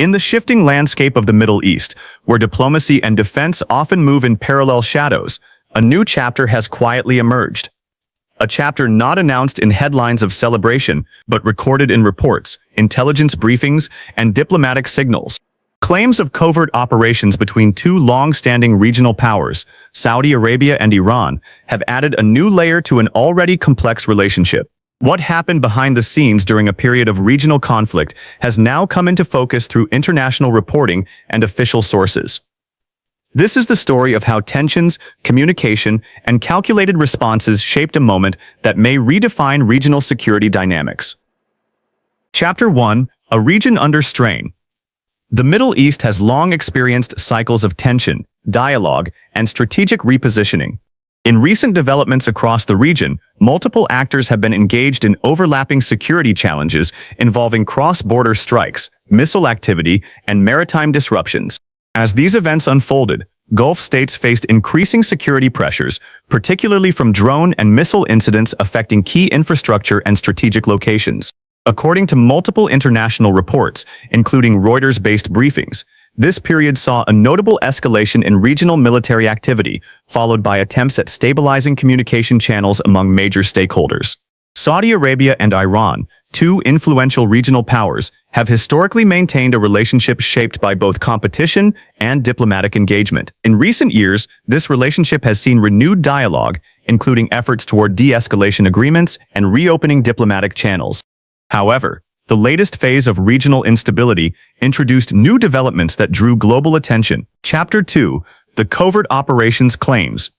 In the shifting landscape of the Middle East, where diplomacy and defense often move in parallel shadows, a new chapter has quietly emerged. A chapter not announced in headlines of celebration, but recorded in reports, intelligence briefings, and diplomatic signals. Claims of covert operations between two long-standing regional powers, Saudi Arabia and Iran, have added a new layer to an already complex relationship. What happened behind the scenes during a period of regional conflict has now come into focus through international reporting and official sources. This is the story of how tensions, communication, and calculated responses shaped a moment that may redefine regional security dynamics. Chapter 1: A Region Under Strain. The Middle East has long experienced cycles of tension, dialogue, and strategic repositioning. In recent developments across the region, multiple actors have been engaged in overlapping security challenges involving cross-border strikes, missile activity, and maritime disruptions. As these events unfolded, Gulf states faced increasing security pressures, particularly from drone and missile incidents affecting key infrastructure and strategic locations. According to multiple international reports, including Reuters-based briefings, this period saw a notable escalation in regional military activity, followed by attempts at stabilizing communication channels among major stakeholders. Saudi Arabia and Iran, two influential regional powers, have historically maintained a relationship shaped by both competition and diplomatic engagement. In recent years, this relationship has seen renewed dialogue, including efforts toward de-escalation agreements and reopening diplomatic channels. However, the latest phase of regional instability introduced new developments that drew global attention. Chapter 2: The Covert Operations Claims.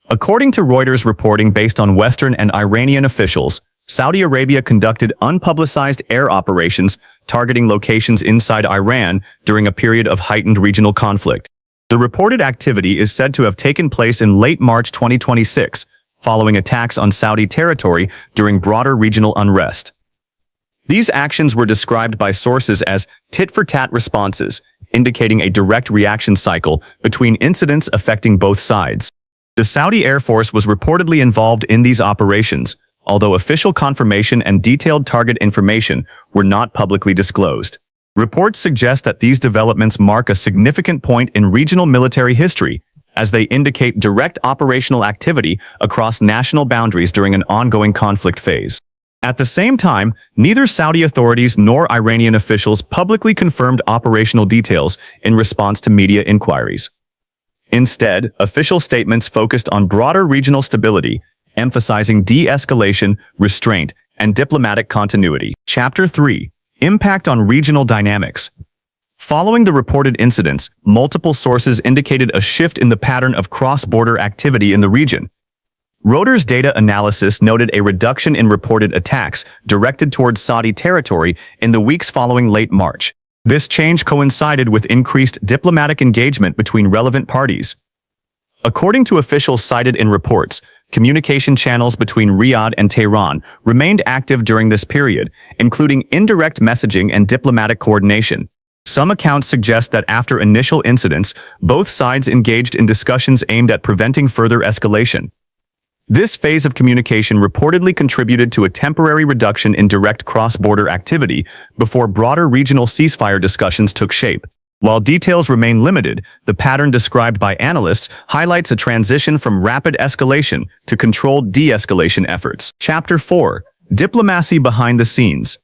According to Reuters reporting based on Western and Iranian officials, Saudi Arabia conducted unpublicized air operations targeting locations inside Iran during a period of heightened regional conflict. The reported activity is said to have taken place in late March 2026, following attacks on Saudi territory during broader regional unrest. These actions were described by sources as tit-for-tat responses, indicating a direct reaction cycle between incidents affecting both sides. The Saudi Air Force was reportedly involved in these operations, although official confirmation and detailed target information were not publicly disclosed. Reports suggest that these developments mark a significant point in regional military history, as they indicate direct operational activity across national boundaries during an ongoing conflict phase. At the same time, neither Saudi authorities nor Iranian officials publicly confirmed operational details in response to media inquiries. Instead, official statements focused on broader regional stability, emphasizing de-escalation, restraint, and diplomatic continuity. Chapter 3: Impact on Regional Dynamics. Following the reported incidents, multiple sources indicated a shift in the pattern of cross-border activity in the region. Reuters data analysis noted a reduction in reported attacks directed towards Saudi territory in the weeks following late March. This change coincided with increased diplomatic engagement between relevant parties. According to officials cited in reports, communication channels between Riyadh and Tehran remained active during this period, including indirect messaging and diplomatic coordination. Some accounts suggest that after initial incidents, both sides engaged in discussions aimed at preventing further escalation. This phase of communication reportedly contributed to a temporary reduction in direct cross-border activity before broader regional ceasefire discussions took shape. While details remain limited, the pattern described by analysts highlights a transition from rapid escalation to controlled de-escalation efforts. Chapter 4: Diplomacy Behind the Scenes.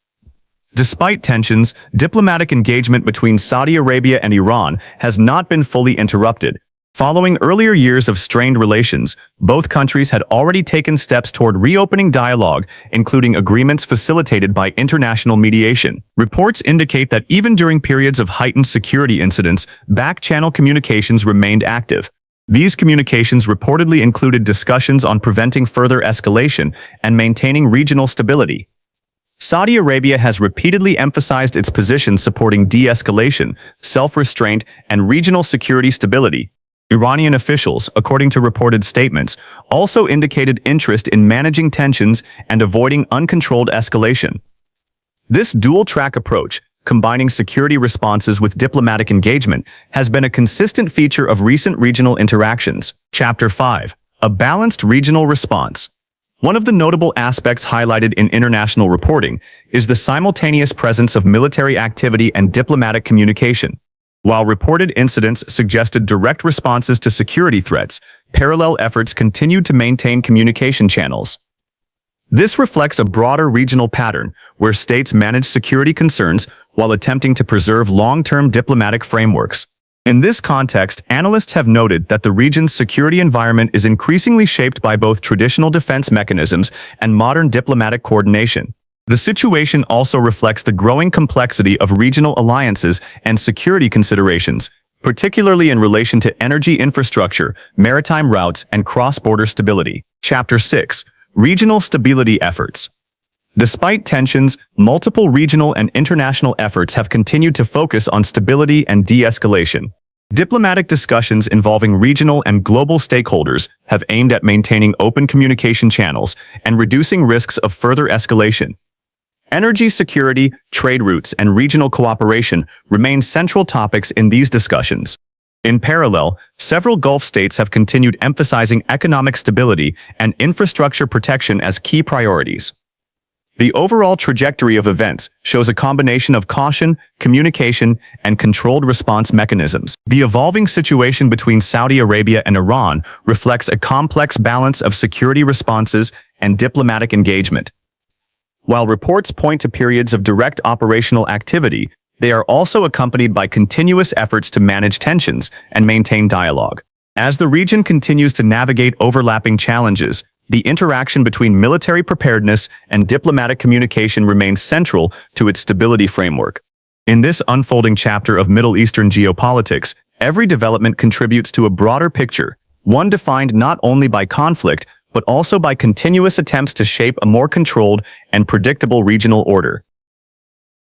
Despite tensions, diplomatic engagement between Saudi Arabia and Iran has not been fully interrupted. Following earlier years of strained relations, both countries had already taken steps toward reopening dialogue, including agreements facilitated by international mediation. Reports indicate that even during periods of heightened security incidents, back-channel communications remained active. These communications reportedly included discussions on preventing further escalation and maintaining regional stability. Saudi Arabia has repeatedly emphasized its position supporting de-escalation, self-restraint, and regional security stability. Iranian officials, according to reported statements, also indicated interest in managing tensions and avoiding uncontrolled escalation. This dual-track approach, combining security responses with diplomatic engagement, has been a consistent feature of recent regional interactions. Chapter 5: A Balanced Regional Response. One of the notable aspects highlighted in international reporting is the simultaneous presence of military activity and diplomatic communication. While reported incidents suggested direct responses to security threats, parallel efforts continued to maintain communication channels. This reflects a broader regional pattern where states manage security concerns while attempting to preserve long-term diplomatic frameworks. In this context, analysts have noted that the region's security environment is increasingly shaped by both traditional defense mechanisms and modern diplomatic coordination. The situation also reflects the growing complexity of regional alliances and security considerations, particularly in relation to energy infrastructure, maritime routes, and cross-border stability. Chapter 6. Regional Stability Efforts. Despite tensions, multiple regional and international efforts have continued to focus on stability and de-escalation. Diplomatic discussions involving regional and global stakeholders have aimed at maintaining open communication channels and reducing risks of further escalation. Energy security, trade routes, and regional cooperation remain central topics in these discussions. In parallel, several Gulf states have continued emphasizing economic stability and infrastructure protection as key priorities. The overall trajectory of events shows a combination of caution, communication, and controlled response mechanisms. The evolving situation between Saudi Arabia and Iran reflects a complex balance of security responses and diplomatic engagement. While reports point to periods of direct operational activity, they are also accompanied by continuous efforts to manage tensions and maintain dialogue. As the region continues to navigate overlapping challenges, the interaction between military preparedness and diplomatic communication remains central to its stability framework. In this unfolding chapter of Middle Eastern geopolitics, every development contributes to a broader picture, one defined not only by conflict, but also by continuous attempts to shape a more controlled and predictable regional order.